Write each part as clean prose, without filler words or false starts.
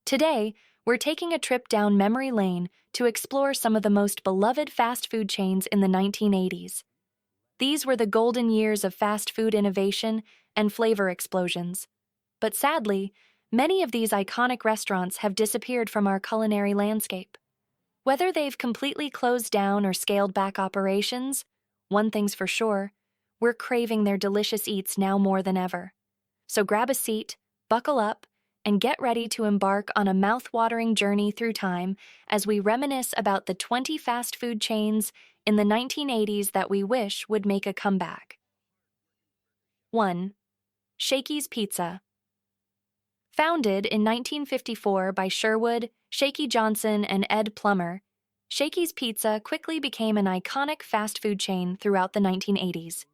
Today, we're taking a trip down memory lane to explore some of the most beloved fast food chains in the 1980s. These were the golden years of fast food innovation and flavor explosions. But sadly, many of these iconic restaurants have disappeared from our culinary landscape. Whether they've completely closed down or scaled back operations, one thing's for sure, we're craving their delicious eats now more than ever. So grab a seat, buckle up, and get ready to embark on a mouth-watering journey through time as we reminisce about the 20 fast food chains in the 1980s that we wish would make a comeback. 1. Shakey's Pizza. Founded in 1954 by Sherwood, Shaky Johnson, and Ed Plummer, Shakey's Pizza quickly became an iconic fast food chain throughout the 1980s.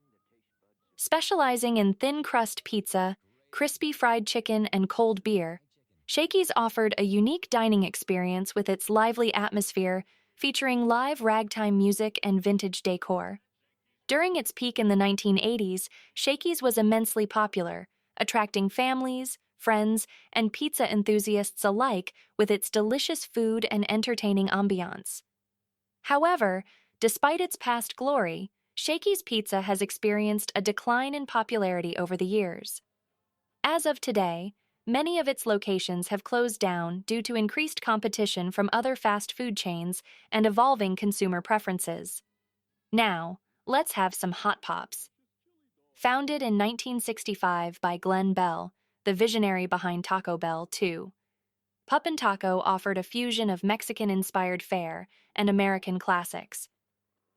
Specializing in thin-crust pizza, crispy fried chicken, and cold beer, Shakey's offered a unique dining experience with its lively atmosphere, featuring live ragtime music and vintage decor. During its peak in the 1980s, Shakey's was immensely popular, attracting families, friends, and pizza enthusiasts alike with its delicious food and entertaining ambiance. However, despite its past glory, Shakey's Pizza has experienced a decline in popularity over the years. As of today, many of its locations have closed down due to increased competition from other fast food chains and evolving consumer preferences. Now, let's have some hot pops. Founded in 1965 by Glenn Bell, the visionary behind Taco Bell, too, Pup and Taco offered a fusion of Mexican-inspired fare and American classics.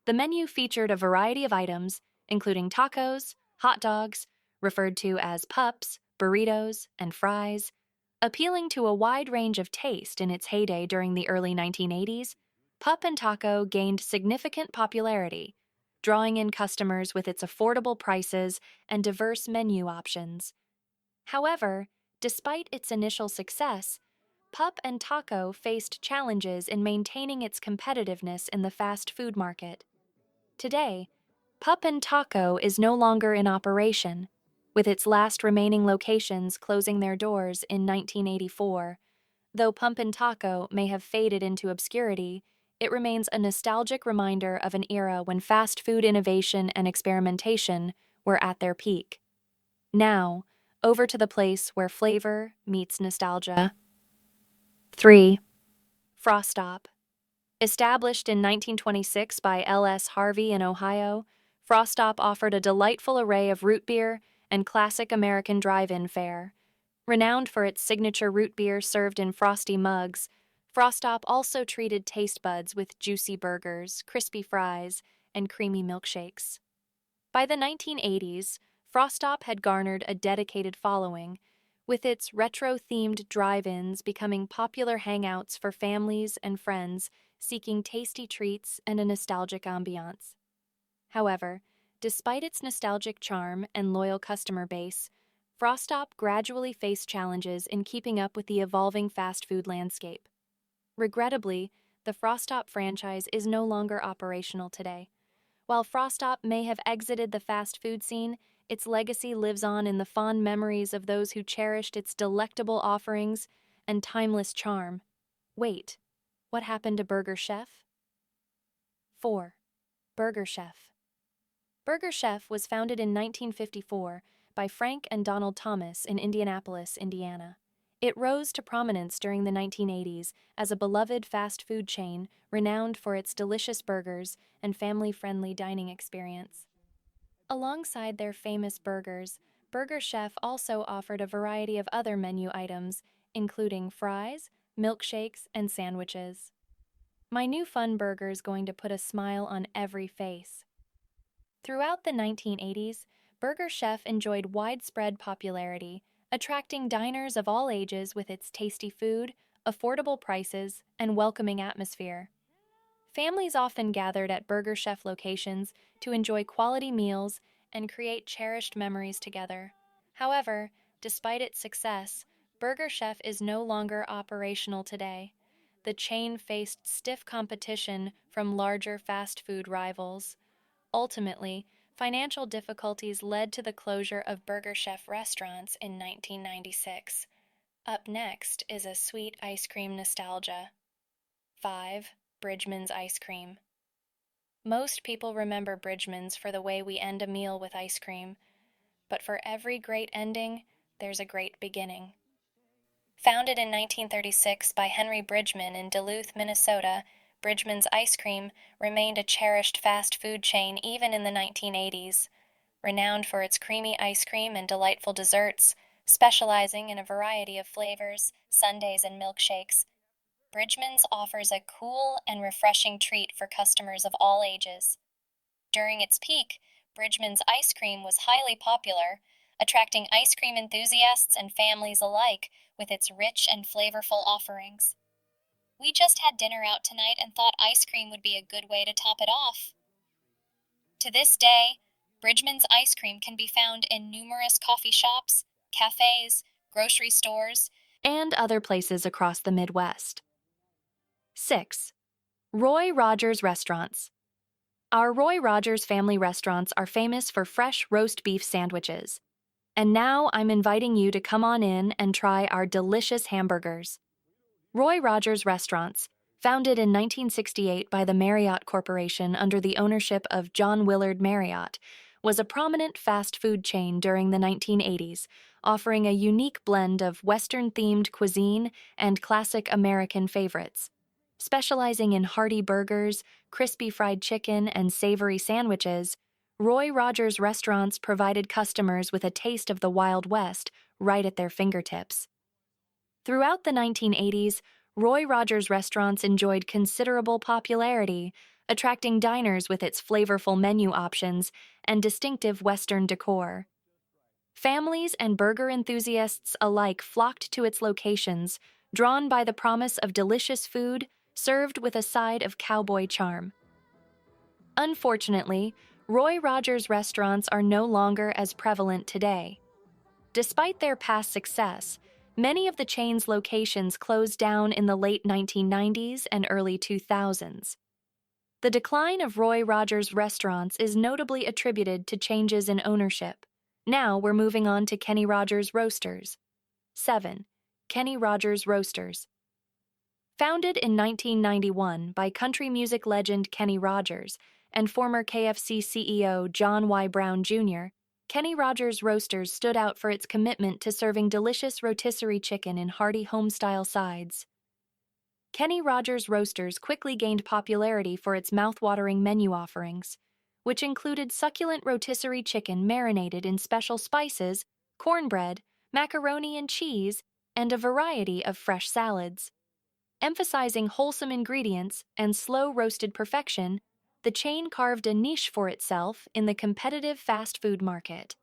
The menu featured a variety of items, including tacos, hot dogs, referred to as pups, burritos, and fries. Appealing to a wide range of taste in its heyday during the early 1980s, Pup and Taco gained significant popularity, drawing in customers with its affordable prices and diverse menu options. However, despite its initial success, Pup and Taco faced challenges in maintaining its competitiveness in the fast food market. Today, Pup and Taco is no longer in operation, with its last remaining locations closing their doors in 1984. Though Pup and Taco may have faded into obscurity, it remains a nostalgic reminder of an era when fast food innovation and experimentation were at their peak. Now, over to the place where flavor meets nostalgia. 3. Frostop. Established in 1926 by L.S. Harvey in Ohio, Frostop offered a delightful array of root beer and classic American drive-in fare. Renowned for its signature root beer served in frosty mugs, Frostop also treated taste buds with juicy burgers, crispy fries, and creamy milkshakes. By the 1980s, Frostop had garnered a dedicated following, with its retro-themed drive-ins becoming popular hangouts for families and friends seeking tasty treats and a nostalgic ambiance. However, despite its nostalgic charm and loyal customer base, Frostop gradually faced challenges in keeping up with the evolving fast food landscape. Regrettably, the Frostop franchise is no longer operational today. While Frostop may have exited the fast food scene, its legacy lives on in the fond memories of those who cherished its delectable offerings and timeless charm. Wait, what happened to Burger Chef? 4. Burger Chef. Burger Chef was founded in 1954 by Frank and Donald Thomas in Indianapolis, Indiana. It rose to prominence during the 1980s as a beloved fast food chain renowned for its delicious burgers and family-friendly dining experience. Alongside their famous burgers, Burger Chef also offered a variety of other menu items, including fries, milkshakes, and sandwiches. My new fun burger's going to put a smile on every face. Throughout the 1980s, Burger Chef enjoyed widespread popularity, attracting diners of all ages with its tasty food, affordable prices, and welcoming atmosphere. Families often gathered at Burger Chef locations to enjoy quality meals and create cherished memories together. However, despite its success, Burger Chef is no longer operational today. The chain faced stiff competition from larger fast food rivals. Ultimately, financial difficulties led to the closure of Burger Chef restaurants in 1996. Up next is a sweet ice cream nostalgia. 5. Bridgman's ice cream. Most people remember Bridgman's for the way we end a meal with ice cream, but for every great ending, there's a great beginning. Founded in 1936 by Henry Bridgman in Duluth, Minnesota, Bridgman's Ice Cream remained a cherished fast food chain even in the 1980s. Renowned for its creamy ice cream and delightful desserts, specializing in a variety of flavors, sundaes, and milkshakes, Bridgman's offers a cool and refreshing treat for customers of all ages. During its peak, Bridgman's ice cream was highly popular, attracting ice cream enthusiasts and families alike with its rich and flavorful offerings. We just had dinner out tonight and thought ice cream would be a good way to top it off. To this day, Bridgman's ice cream can be found in numerous coffee shops, cafes, grocery stores, and other places across the Midwest. 6. Roy Rogers Restaurants. Our Roy Rogers family restaurants are famous for fresh roast beef sandwiches. And now I'm inviting you to come on in and try our delicious hamburgers. Roy Rogers Restaurants, founded in 1968 by the Marriott Corporation under the ownership of John Willard Marriott, was a prominent fast food chain during the 1980s, offering a unique blend of Western-themed cuisine and classic American favorites. Specializing in hearty burgers, crispy fried chicken, and savory sandwiches, Roy Rogers Restaurants provided customers with a taste of the Wild West right at their fingertips. Throughout the 1980s, Roy Rogers Restaurants enjoyed considerable popularity, attracting diners with its flavorful menu options and distinctive Western decor. Families and burger enthusiasts alike flocked to its locations, drawn by the promise of delicious food served with a side of cowboy charm. Unfortunately, Roy Rogers restaurants are no longer as prevalent today. Despite their past success, many of the chain's locations closed down in the late 1990s and early 2000s. The decline of Roy Rogers restaurants is notably attributed to changes in ownership. Now we're moving on to Kenny Rogers Roasters. 7. Kenny Rogers Roasters. Founded in 1991 by country music legend Kenny Rogers and former KFC CEO John Y. Brown Jr., Kenny Rogers Roasters stood out for its commitment to serving delicious rotisserie chicken in hearty home-style sides. Kenny Rogers Roasters quickly gained popularity for its mouth-watering menu offerings, which included succulent rotisserie chicken marinated in special spices, cornbread, macaroni and cheese, and a variety of fresh salads. Emphasizing wholesome ingredients and slow-roasted perfection, the chain carved a niche for itself in the competitive fast food market.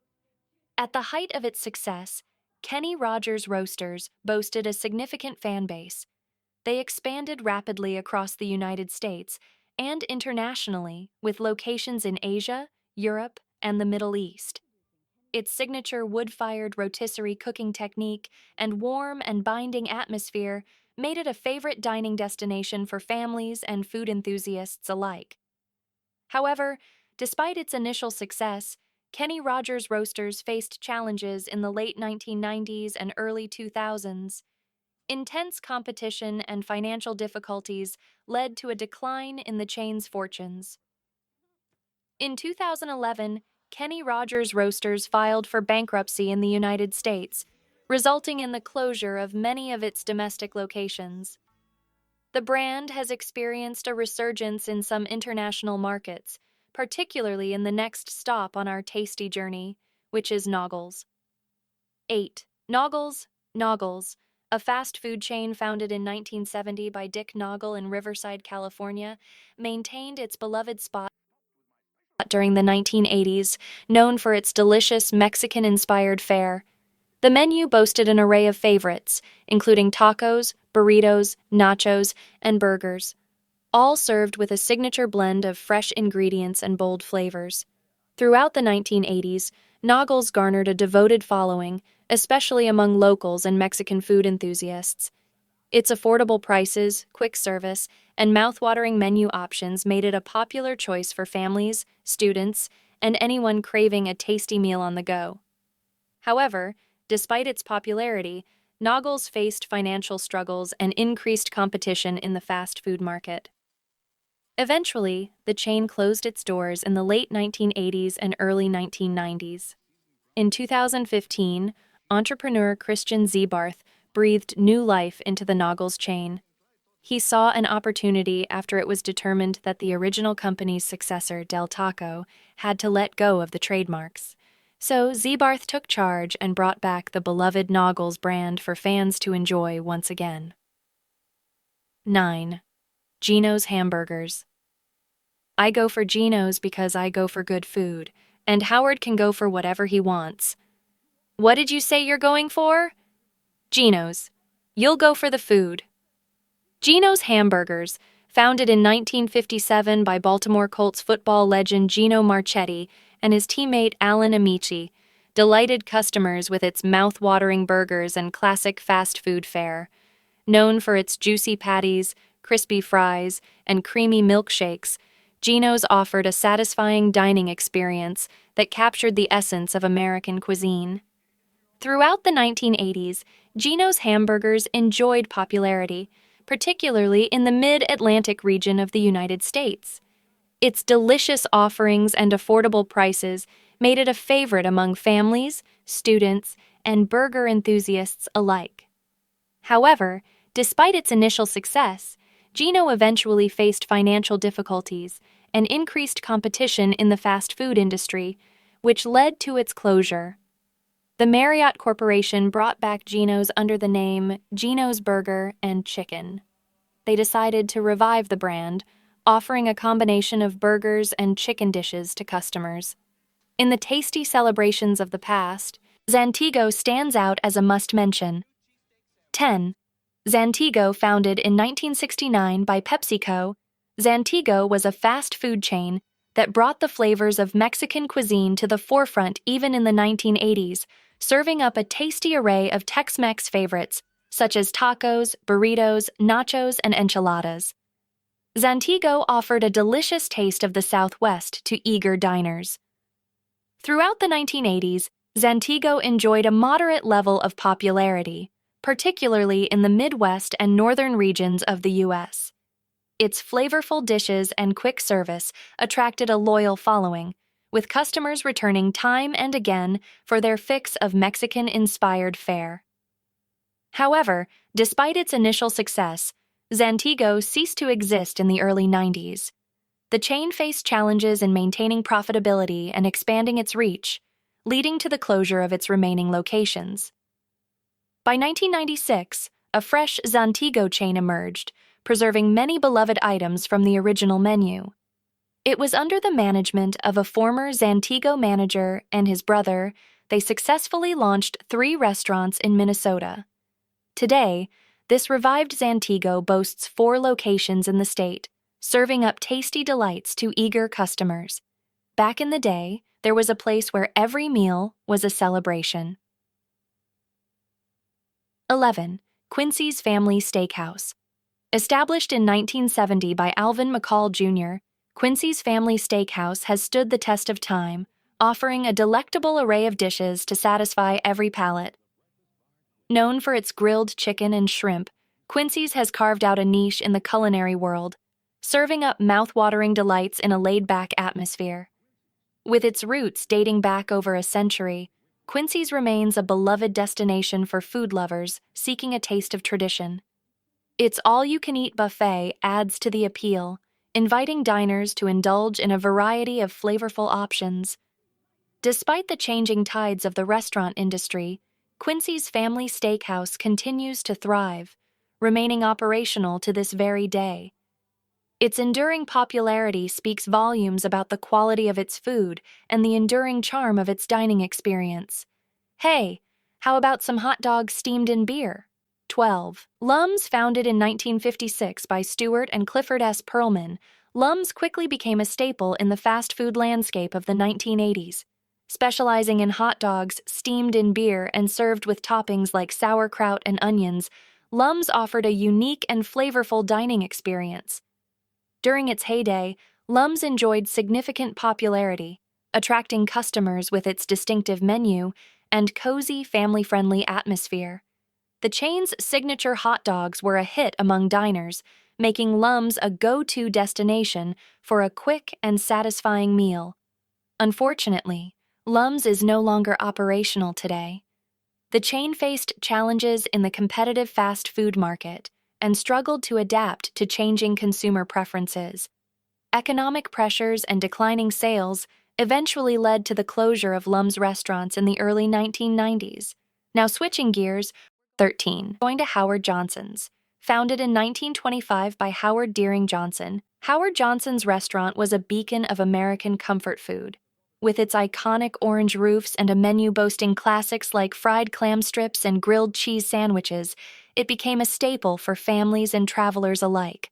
At the height of its success, Kenny Rogers Roasters boasted a significant fan base. They expanded rapidly across the United States and internationally, with locations in Asia, Europe, and the Middle East. Its signature wood-fired rotisserie cooking technique and warm and binding atmosphere made it a favorite dining destination for families and food enthusiasts alike. However, despite its initial success, Kenny Rogers Roasters faced challenges in the late 1990s and early 2000s. Intense competition and financial difficulties led to a decline in the chain's fortunes. In 2011, Kenny Rogers Roasters filed for bankruptcy in the United States, resulting in the closure of many of its domestic locations. The brand has experienced a resurgence in some international markets, particularly in the next stop on our tasty journey, which is Noggles. 8. Noggles, a fast food chain founded in 1970 by Dick Noggle in Riverside, California, maintained its beloved spot during the 1980s, known for its delicious Mexican-inspired fare. The menu boasted an array of favorites, including tacos, burritos, nachos, and burgers, all served with a signature blend of fresh ingredients and bold flavors. Throughout the 1980s, Noggles garnered a devoted following, especially among locals and Mexican food enthusiasts. Its affordable prices, quick service, and mouth-watering menu options made it a popular choice for families, students, and anyone craving a tasty meal on the go. However, despite its popularity, Noggles faced financial struggles and increased competition in the fast food market. Eventually, the chain closed its doors in the late 1980s and early 1990s. In 2015, entrepreneur Christian Zebarth breathed new life into the Noggles chain. He saw an opportunity after it was determined that the original company's successor, Del Taco, had to let go of the trademarks. So Zebarth took charge and brought back the beloved Noggles brand for fans to enjoy once again. 9. Geno's Hamburgers. I go for Geno's because I go for good food, and Howard can go for whatever he wants. What did you say you're going for? Geno's. You'll go for the food. Geno's Hamburgers, founded in 1957 by Baltimore Colts football legend Geno Marchetti and his teammate Alan Amici, delighted customers with its mouth-watering burgers and classic fast food fare. Known for its juicy patties, crispy fries, and creamy milkshakes, Geno's offered a satisfying dining experience that captured the essence of American cuisine. Throughout the 1980s, Geno's hamburgers enjoyed popularity, particularly in the mid-Atlantic region of the United States. Its delicious offerings and affordable prices made it a favorite among families, students, and burger enthusiasts alike. However, despite its initial success, Geno eventually faced financial difficulties and increased competition in the fast food industry, which led to its closure. The Marriott Corporation brought back Geno's under the name Geno's Burger and Chicken. They decided to revive the brand, offering a combination of burgers and chicken dishes to customers. In the tasty celebrations of the past, Zantigo stands out as a must-mention. 10. Zantigo, founded in 1969 by PepsiCo, Zantigo was a fast food chain that brought the flavors of Mexican cuisine to the forefront even in the 1980s, serving up a tasty array of Tex-Mex favorites such as tacos, burritos, nachos, and enchiladas. Zantigo offered a delicious taste of the Southwest to eager diners. Throughout the 1980s, Zantigo enjoyed a moderate level of popularity, particularly in the Midwest and northern regions of the U.S. Its flavorful dishes and quick service attracted a loyal following, with customers returning time and again for their fix of Mexican-inspired fare. However, despite its initial success, Zantigo ceased to exist in the early 90s. The chain faced challenges in maintaining profitability and expanding its reach, leading to the closure of its remaining locations. By 1996, a fresh Zantigo chain emerged, preserving many beloved items from the original menu. It was under the management of a former Zantigo manager and his brother. They successfully launched 3 restaurants in Minnesota. Today, this revived Zantigo boasts 4 locations in the state, serving up tasty delights to eager customers. Back in the day, there was a place where every meal was a celebration. 11. Quincy's Family Steakhouse. Established in 1970 by Alvin McCall Jr., Quincy's Family Steakhouse has stood the test of time, offering a delectable array of dishes to satisfy every palate. Known for its grilled chicken and shrimp, Quincy's has carved out a niche in the culinary world, serving up mouth-watering delights in a laid-back atmosphere. With its roots dating back over a century, Quincy's remains a beloved destination for food lovers seeking a taste of tradition. Its all-you-can-eat buffet adds to the appeal, inviting diners to indulge in a variety of flavorful options. Despite the changing tides of the restaurant industry, Quincy's Family Steakhouse continues to thrive, remaining operational to this very day. Its enduring popularity speaks volumes about the quality of its food and the enduring charm of its dining experience. Hey, how about some hot dogs steamed in beer? 12. Lum's, founded in 1956 by Stuart and Clifford S. Perlman, Lum's quickly became a staple in the fast food landscape of the 1980s. Specializing in hot dogs steamed in beer and served with toppings like sauerkraut and onions, Lum's offered a unique and flavorful dining experience. During its heyday, Lum's enjoyed significant popularity, attracting customers with its distinctive menu and cozy, family-friendly atmosphere. The chain's signature hot dogs were a hit among diners, making Lum's a go-to destination for a quick and satisfying meal. Unfortunately, Lum's is no longer operational today. The chain faced challenges in the competitive fast food market and struggled to adapt to changing consumer preferences. Economic pressures and declining sales eventually led to the closure of Lum's restaurants in the early 1990s. Now switching gears, 13. Going to Howard Johnson's. Founded in 1925 by Howard Deering Johnson, Howard Johnson's restaurant was a beacon of American comfort food. With its iconic orange roofs and a menu boasting classics like fried clam strips and grilled cheese sandwiches, it became a staple for families and travelers alike.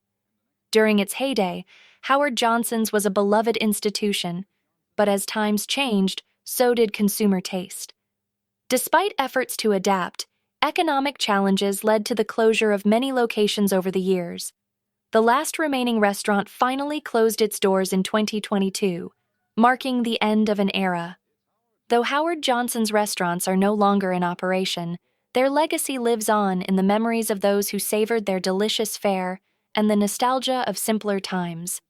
During its heyday, Howard Johnson's was a beloved institution, but as times changed, so did consumer taste. Despite efforts to adapt, economic challenges led to the closure of many locations over the years. The last remaining restaurant finally closed its doors in 2022, marking the end of an era. Though Howard Johnson's restaurants are no longer in operation, their legacy lives on in the memories of those who savored their delicious fare and the nostalgia of simpler times.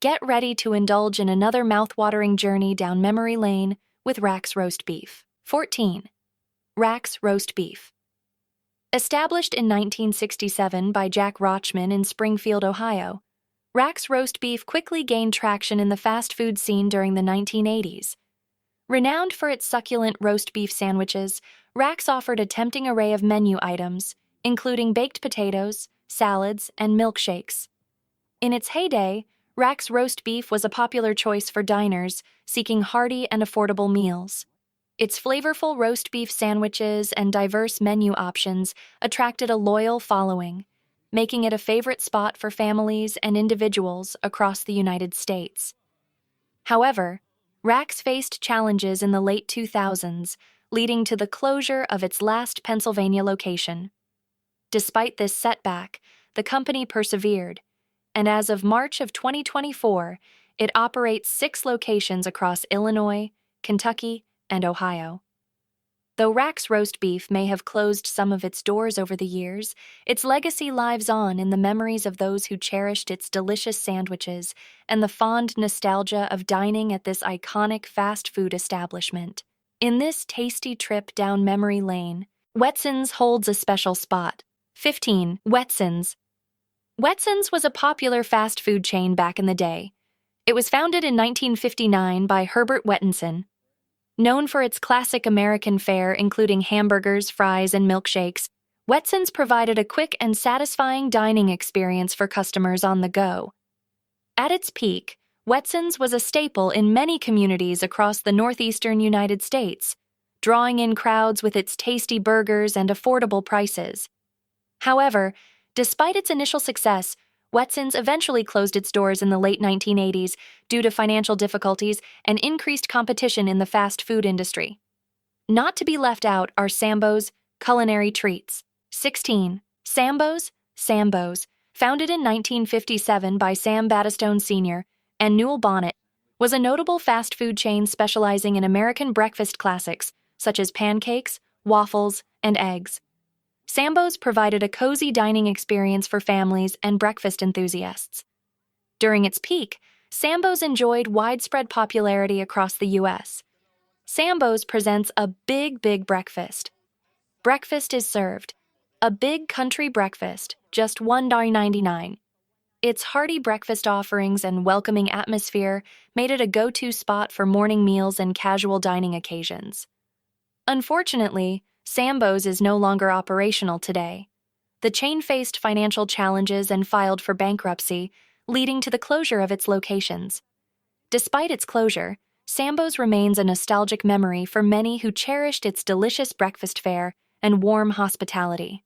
Get ready to indulge in another mouth-watering journey down memory lane with Rack's Roast Beef. 14. Rack's Roast Beef. Established in 1967 by Jack Rochman in Springfield, Ohio, Rack's Roast Beef quickly gained traction in the fast food scene during the 1980s. Renowned for its succulent roast beef sandwiches, Rack's offered a tempting array of menu items, including baked potatoes, salads, and milkshakes. In its heyday, Rack's Roast Beef was a popular choice for diners seeking hearty and affordable meals. Its flavorful roast beef sandwiches and diverse menu options attracted a loyal following, making it a favorite spot for families and individuals across the United States. However, Rack's faced challenges in the late 2000s, leading to the closure of its last Pennsylvania location. Despite this setback, the company persevered, and as of March of 2024, it operates 6 locations across Illinois, Kentucky, and Ohio. Though Rack's Roast Beef may have closed some of its doors over the years, its legacy lives on in the memories of those who cherished its delicious sandwiches and the fond nostalgia of dining at this iconic fast food establishment. In this tasty trip down memory lane, Wetson's holds a special spot. 15. Wetson's. Wetson's was a popular fast food chain back in the day. It was founded in 1959 by Herbert Wettinson. Known for its classic American fare including hamburgers, fries, and milkshakes, Wetson's provided a quick and satisfying dining experience for customers on the go. At its peak, Wetson's was a staple in many communities across the northeastern United States, drawing in crowds with its tasty burgers and affordable prices. However, despite its initial success, Wetson's eventually closed its doors in the late 1980s due to financial difficulties and increased competition in the fast food industry. Not to be left out are Sambo's culinary treats. 16. Sambo's. Founded in 1957 by Sam Battistone Sr. and Newell Bonnet, was a notable fast food chain specializing in American breakfast classics such as pancakes, waffles, and eggs. Sambo's provided a cozy dining experience for families and breakfast enthusiasts. During its peak, Sambo's enjoyed widespread popularity across the U.S. Sambo's presents a big breakfast. Breakfast is served. A big country breakfast, just $1.99. Its hearty breakfast offerings and welcoming atmosphere made it a go-to spot for morning meals and casual dining occasions. Unfortunately, Sambo's is no longer operational today. The chain faced financial challenges and filed for bankruptcy, leading to the closure of its locations. Despite its closure, Sambo's remains a nostalgic memory for many who cherished its delicious breakfast fare and warm hospitality.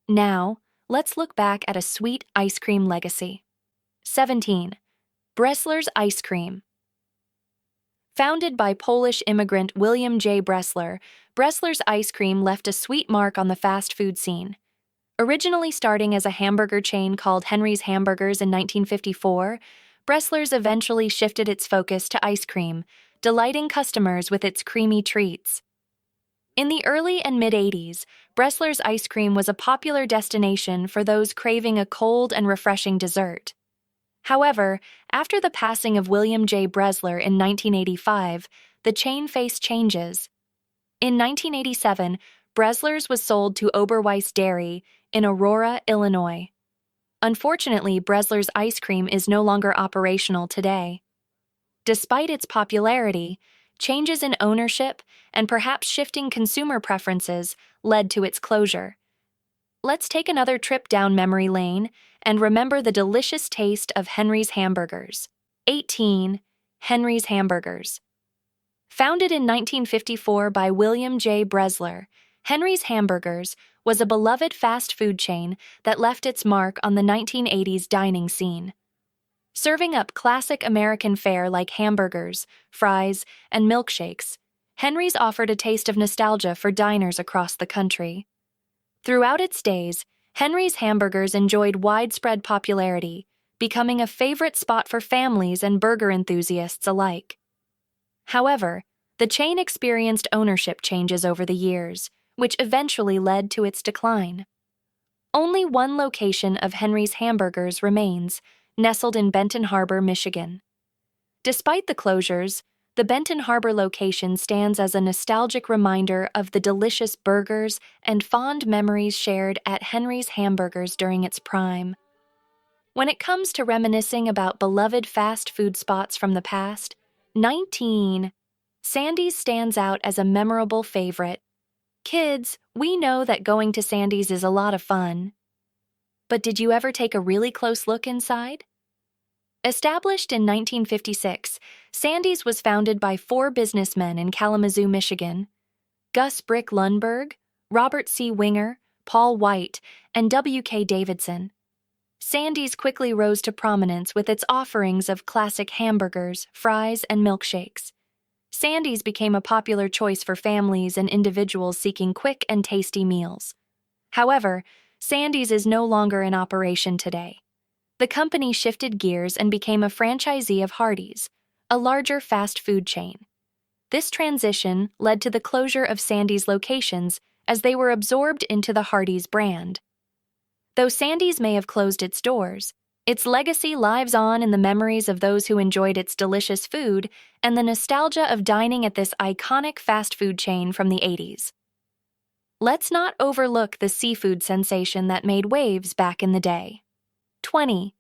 Now, let's look back at a sweet ice cream legacy. 17. Bressler's Ice Cream. Founded by Polish immigrant William J. Bressler, Bressler's Ice Cream left a sweet mark on the fast food scene. Originally starting as a hamburger chain called Henry's Hamburgers in 1954, Bressler's eventually shifted its focus to ice cream, delighting customers with its creamy treats. In the early and mid-80s, Bressler's ice cream was a popular destination for those craving a cold and refreshing dessert. However, after the passing of William J. Bressler in 1985, the chain faced changes. In 1987, Bressler's was sold to Oberweis Dairy in Aurora, Illinois. Unfortunately, Bressler's ice cream is no longer operational today. Despite its popularity, changes in ownership and perhaps shifting consumer preferences led to its closure. Let's take another trip down memory lane and remember the delicious taste of Henry's Hamburgers. 18. Henry's Hamburgers. Founded in 1954 by William J. Bressler, Henry's Hamburgers was a beloved fast food chain that left its mark on the 1980s dining scene. Serving up classic American fare like hamburgers, fries, and milkshakes, Henry's offered a taste of nostalgia for diners across the country. Throughout its days, Henry's Hamburgers enjoyed widespread popularity, becoming a favorite spot for families and burger enthusiasts alike. However, the chain experienced ownership changes over the years, which eventually led to its decline. Only one location of Henry's Hamburgers remains, nestled in Benton Harbor, Michigan. Despite the closures, the Benton Harbor location stands as a nostalgic reminder of the delicious burgers and fond memories shared at Henry's Hamburgers during its prime. When it comes to reminiscing about beloved fast food spots from the past, 19. Sandy's stands out as a memorable favorite. Kids, we know that going to Sandy's is a lot of fun. But did you ever take a really close look inside? Established in 1956, Sandy's was founded by four businessmen in Kalamazoo, Michigan: Gus Brick Lundberg, Robert C. Winger, Paul White, and W.K. Davidson. Sandy's quickly rose to prominence with its offerings of classic hamburgers, fries, and milkshakes. Sandy's became a popular choice for families and individuals seeking quick and tasty meals. However, Sandy's is no longer in operation today. The company shifted gears and became a franchisee of Hardee's, a larger fast food chain. This transition led to the closure of Sandy's locations as they were absorbed into the Hardee's brand. Though Sandy's may have closed its doors, its legacy lives on in the memories of those who enjoyed its delicious food and the nostalgia of dining at this iconic fast food chain from the 80s. Let's not overlook the seafood sensation that made waves back in the day. 20.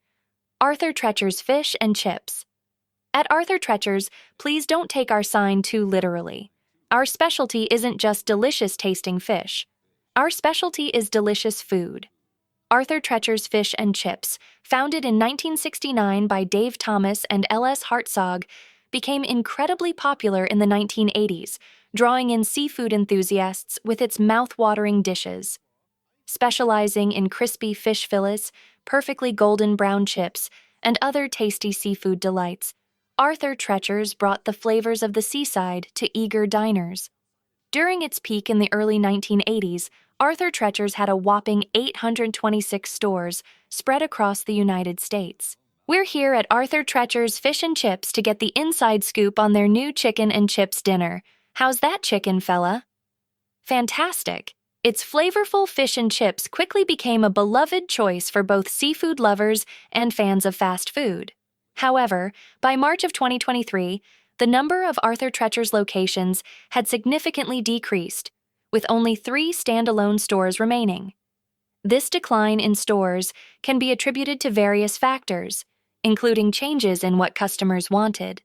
Arthur Treacher's Fish and Chips. At Arthur Treacher's, please don't take our sign too literally. Our specialty isn't just delicious-tasting fish. Our specialty is delicious food. Arthur Treacher's Fish and Chips, founded in 1969 by Dave Thomas and L.S. Hartzog, became incredibly popular in the 1980s, drawing in seafood enthusiasts with its mouth-watering dishes. Specializing in crispy fish fillets, perfectly golden brown chips, and other tasty seafood delights, Arthur Treacher's brought the flavors of the seaside to eager diners. During its peak in the early 1980s, Arthur Treacher's had a whopping 826 stores spread across the United States. We're here at Arthur Treacher's Fish and Chips to get the inside scoop on their new chicken and chips dinner. How's that chicken, fella? Fantastic! Its flavorful fish and chips quickly became a beloved choice for both seafood lovers and fans of fast food. However, by March of 2023, the number of Arthur Treacher's locations had significantly decreased, with only 3 standalone stores remaining. This decline in stores can be attributed to various factors, including changes in what customers wanted.